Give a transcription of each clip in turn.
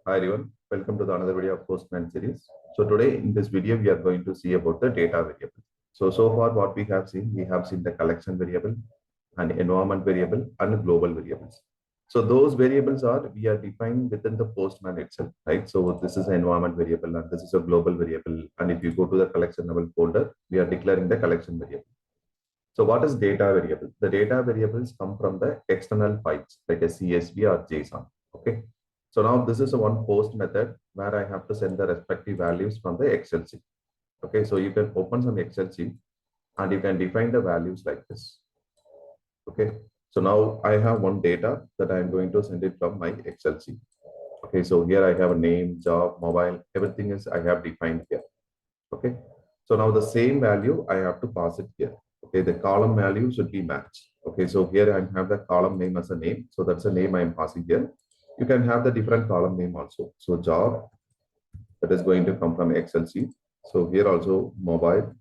Hi everyone, welcome to the another video of Postman series. So today in this video, we are going to see about the data variable. So far what we have seen the collection variable and environment variable and global variables. So those variables we are defined within the Postman itself, right? So this is an environment variable and this is a global variable. And if you go to the collection level folder, we are declaring the collection variable. So what is data variable? The data variables come from the external files like a CSV or JSON. Okay. So now this is a one post method where I have to send the respective values from the Excel sheet. Okay. So you can open some Excel sheet and you can define the values like this. Okay. So now I have one data that I'm going to send it from my Excel sheet. Okay. So here I have a name, job, mobile, everything is I have defined here. Okay. So now the same value I have to pass it here. Okay, the column value should be matched. Okay, so here I have the column name as a name. So that's the name I am passing here. You can have the different column name also. So job, that is going to come from Excel sheet. So here also mobile.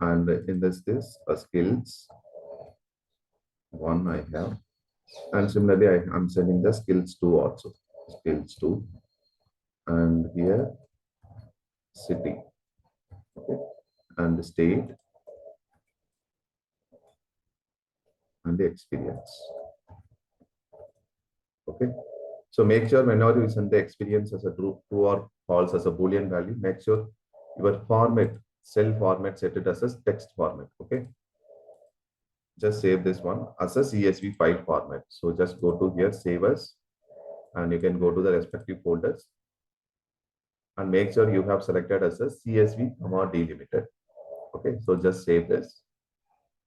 And in this skills. One I have. And similarly, I am sending the skills 2 also. Skills 2. And here, city. Okay. And the state. And the experience. Okay. So make sure whenever you send the experience as a true or false as a Boolean value, make sure your format, cell format, set it as a text format. Okay. Just save this one as a CSV file format. So just go to here, save as, and you can go to the respective folders and make sure you have selected as a CSV, delimited. Okay. So just save this.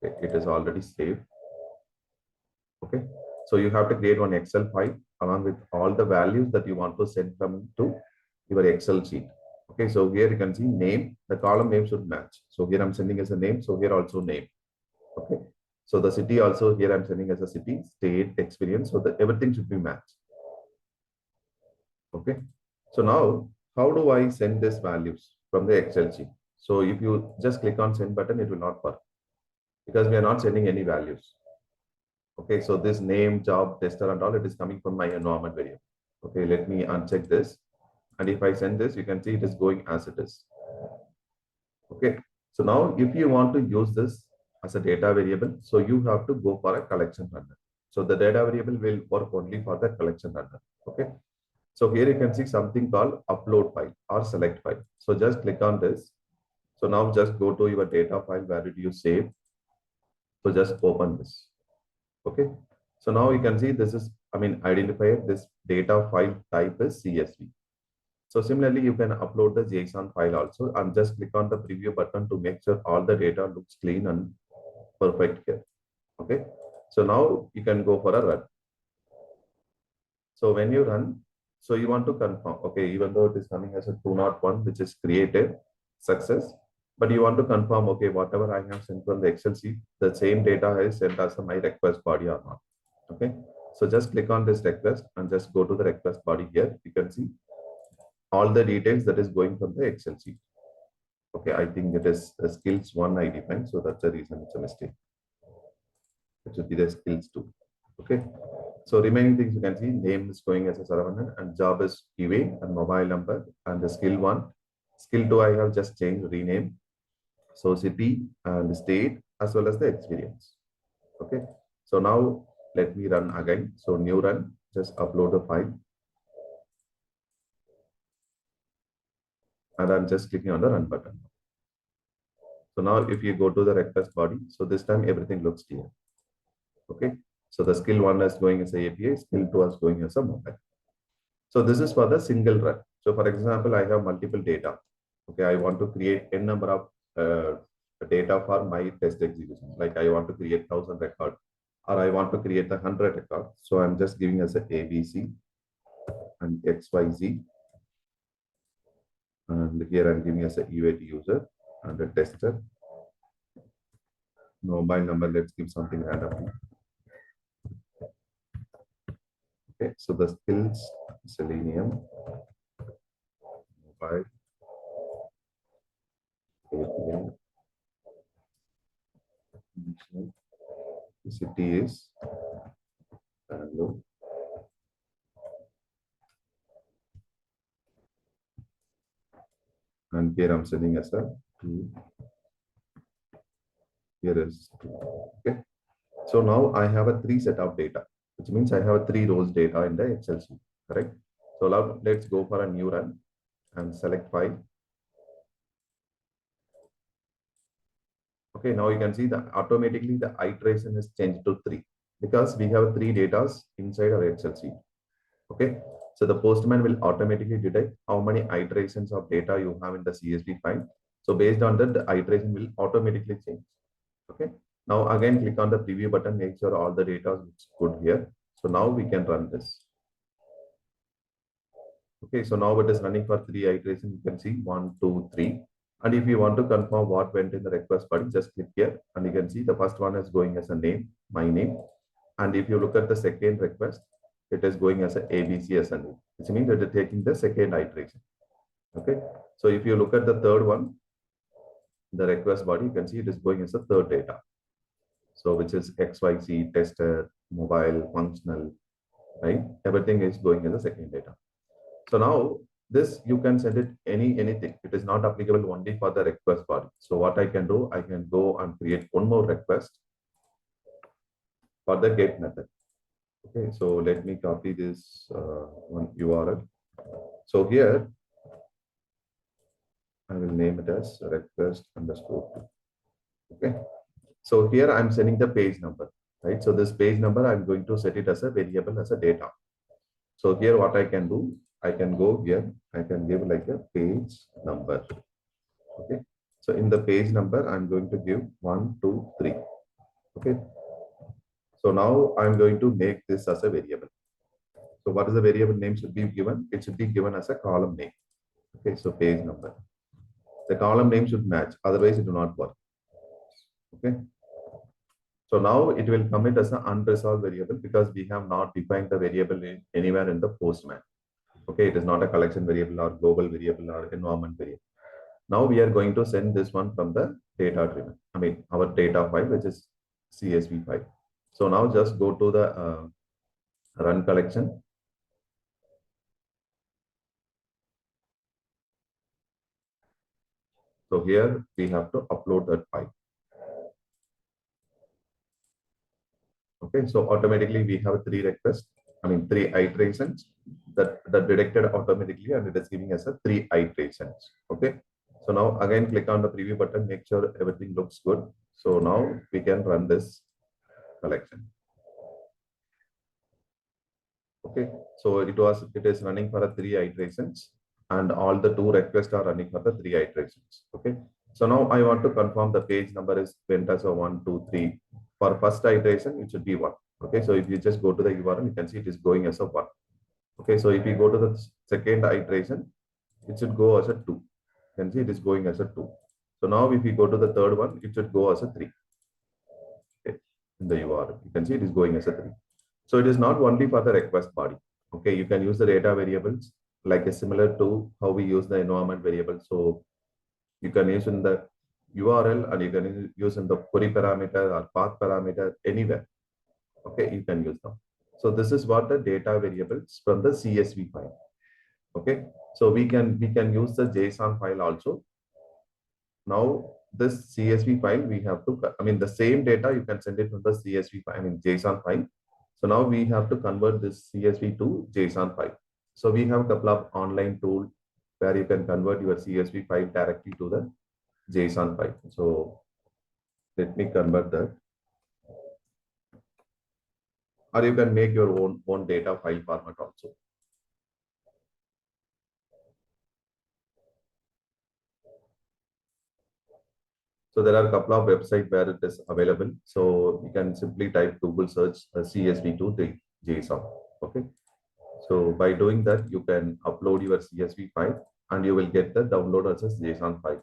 Okay. It is already saved. Okay. So you have to create one Excel file along with all the values that you want to send them to your Excel sheet. Okay, so here you can see name, the column name should match. So here I'm sending as a name, so here also name. Okay, so the city also here I'm sending as a city, state, experience, so that everything should be matched. Okay, so now how do I send these values from the Excel sheet? So if you just click on send button, it will not work because we are not sending any values. Okay, so this name, job, tester and all, it is coming from my environment variable. Okay, let me uncheck this. And if I send this, you can see it is going as it is. Okay, so now if you want to use this as a data variable, so you have to go for a collection runner. So the data variable will work only for the collection runner. Okay, so here you can see something called upload file or select file. So just click on this. So now just go to your data file, where did you save? So just open this. Okay, so now you can see this is, identified this data file type is CSV. So similarly, you can upload the JSON file also and just click on the preview button to make sure all the data looks clean and perfect here. Okay, so now you can go for a run. So when you run, so you want to confirm, okay, even though it is coming as a 201, which is created success, but you want to confirm, okay, whatever I have sent from the Excel sheet, the same data is sent as my request body or not. Okay, so just click on this request and just go to the request body here. You can see all the details that is going from the Excel sheet. Okay, I think it is the skills 1 I defined, so that's the reason it's a mistake. It should be the skills 2. Okay, so remaining things you can see, name is going as a Saravanan and job is QA and mobile number, and the skill 1. Skill 2 I have just changed, rename. So city and state as well as the experience. Okay, so now let me run again. So new run, just upload the file. And I'm just clicking on the run button. So now if you go to the request body, so this time everything looks clear. Okay, so the skill 1 is going as a API, skill 2 is going as a mobile. So this is for the single run. So for example, I have multiple data. Okay, I want to create n number of data for my test execution. Like I want to create 1000 records or I want to create 100 records. So I'm just giving as a ABC and XYZ. And here I'm giving as a UAT user and a tester. Mobile number, let's give something random. Okay, so the skills, Selenium, mobile, API, city is Bangalore, and here I'm sending as a 2. Here is 2. Okay. So now I have a 3 set of data, which means I have 3 rows data in the Excel sheet, correct? So now let's go for a new run and select file. Okay, now you can see that automatically the iteration is changed to 3 because we have 3 data inside our Excel sheet. Okay, so the Postman will automatically detect how many iterations of data you have in the CSV file. So based on that, the iteration will automatically change. Okay, now again click on the preview button, make sure all the data is good here. So now we can run this. Okay, so now it is running for 3 iterations. You can see 1, 2, 3. And if you want to confirm what went in the request body, just click here and you can see the first one is going as a name, my name. And if you look at the second request, it is going as a ABC as a name, which means that it is taking the second iteration. Okay, so if you look at the third one, the request body, you can see it is going as a third data. So which is XYZ, tester, mobile, functional, right? Everything is going as a second data. So now this you can send it anything. It is not applicable only for the request body. So what I can do, I can go and create one more request for the get method. Okay, so let me copy this one URL. So here I will name it as request underscore. Okay, so here I'm sending the page number, right? So this page number I'm going to set it as a variable as a data. So here what I can do, I can go here, I can give like a page number. Okay, so in the page number I'm going to give 1, 2, 3. Okay, so now I'm going to make this as a variable. So what is the variable name should be given? It should be given as a column name. Okay, so page number. The column name should match, otherwise it will not work. Okay, so now it will commit as an unresolved variable because we have not defined the variable anywhere in the Postman. Okay, it is not a collection variable or global variable or environment variable. Now we are going to send this one from the data driven, our data file, which is CSV file. So now just go to the run collection. So here we have to upload that file. Okay, so automatically we have 3 requests, 3 iterations that detected automatically, and it is giving us a 3 iterations. Okay, so now again click on the preview button, make sure everything looks good. So now we can run this collection. Okay, so it is running for a 3 iterations, and all the 2 requests are running for the 3 iterations. Okay, so now I want to confirm the page number is went as a 1, 2, 3. For first iteration, it should be 1. Okay, so if you just go to the URL, you can see it is going as a 1. Okay, so if you go to the second iteration, it should go as a 2. You can see it is going as a 2. So now if you go to the third one, it should go as a 3. Okay, in the URL, you can see it is going as a 3. So it is not only for the request body. Okay, you can use the data variables like a similar to how we use the environment variable. So you can use in the URL and you can use in the query parameter or path parameter anywhere. Okay, you can use them. So this is what the data variables from the CSV file. Okay, so we can use the JSON file also. Now this CSV file we have to, the same data you can send it from the CSV file, JSON file. So now we have to convert this CSV to JSON file. So we have a couple of online tools where you can convert your CSV file directly to the JSON file. So let me convert that. Or you can make your own data file format also. So there are a couple of websites where it is available. So you can simply type Google search CSV to the JSON. Okay. So by doing that, you can upload your CSV file and you will get the download as a JSON file.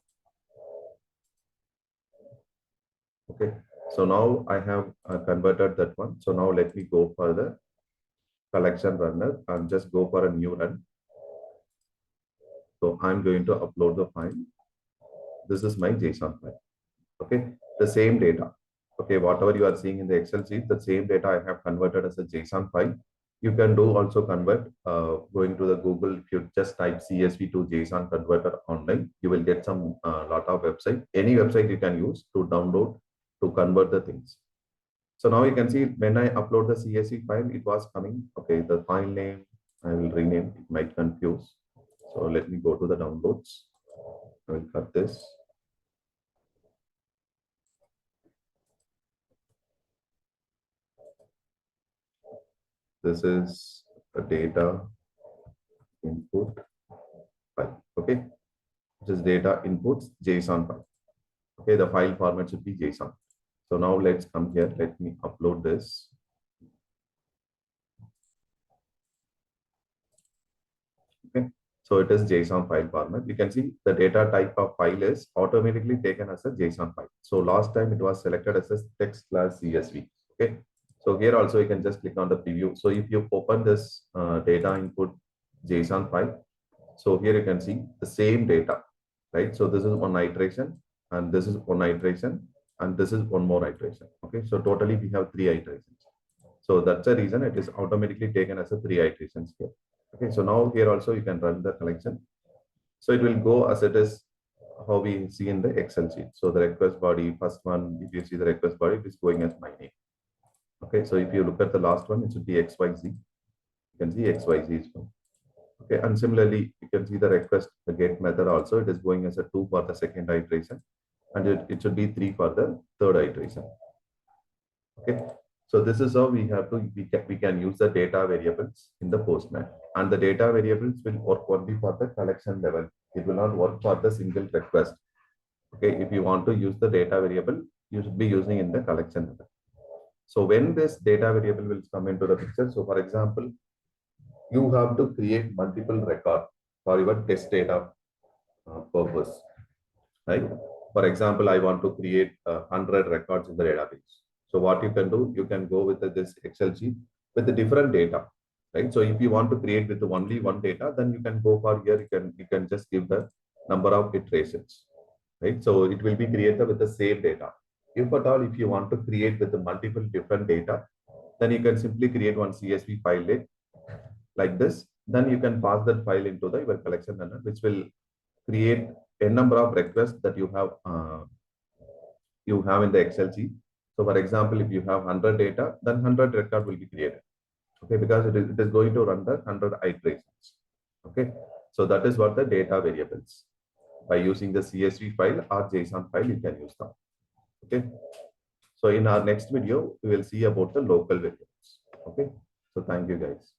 Okay. So now I have converted that one. So now let me go for the collection runner and just go for a new run. So I'm going to upload the file. This is my JSON file. Okay, the same data. Okay, whatever you are seeing in the Excel sheet, the same data I have converted as a JSON file. You can do also convert going to the Google. If you just type CSV to JSON converter online, you will get some lot of website. Any website you can use to download to convert the things. So now you can see when I upload the CSV file, it was coming. Okay, the file name I will rename. It might confuse. So let me go to the downloads. I will cut this. This is a data input file. Okay, this is data inputs JSON file. Okay, the file format should be JSON. So now let's come here. Let me upload this. Okay, so it is JSON file format. You can see the data type of file is automatically taken as a JSON file. So last time it was selected as a text class CSV. Okay, so here also you can just click on the preview. So if you open this data input JSON file, so here you can see the same data, right? So this is one iteration, and this is one iteration, and this is one more iteration. Okay, so totally we have 3 iterations. So that's the reason it is automatically taken as a 3 iterations here. Okay, so now here also you can run the collection. So it will go as it is how we see in the Excel sheet. So the request body, first one, if you see the request body, it is going as my name. Okay, so if you look at the last one, it should be XYZ. You can see XYZ is one. Okay, and similarly, you can see the request, the get method also, it is going as a 2 for the second iteration, and it should be 3 for the third iteration. Okay, so this is how we have to, we can use the data variables in the Postman, and the data variables will work only for the collection level. It will not work for the single request. Okay, if you want to use the data variable, you should be using in the collection level. So when this data variable will come into the picture, so for example, you have to create multiple records for your test data purpose, right? For example, I want to create 100 records in the database. So what you can do, you can go with this Excel sheet with the different data, right? So if you want to create with only one data, then you can go for here. You can just give the number of iterations, right? So it will be created with the same data. If at all, if you want to create with the multiple different data, then you can simply create one CSV file like this. Then you can pass that file into the your collection runner, which will create a number of requests that you have in the Excel sheet. So for example, if you have 100 data, then 100 record will be created. Okay, because it is going to run the 100 iterations. Okay, so that is what the data variables. By using the CSV file or JSON file, you can use them. Okay, so in our next video, we will see about the local variables. Okay, so thank you guys.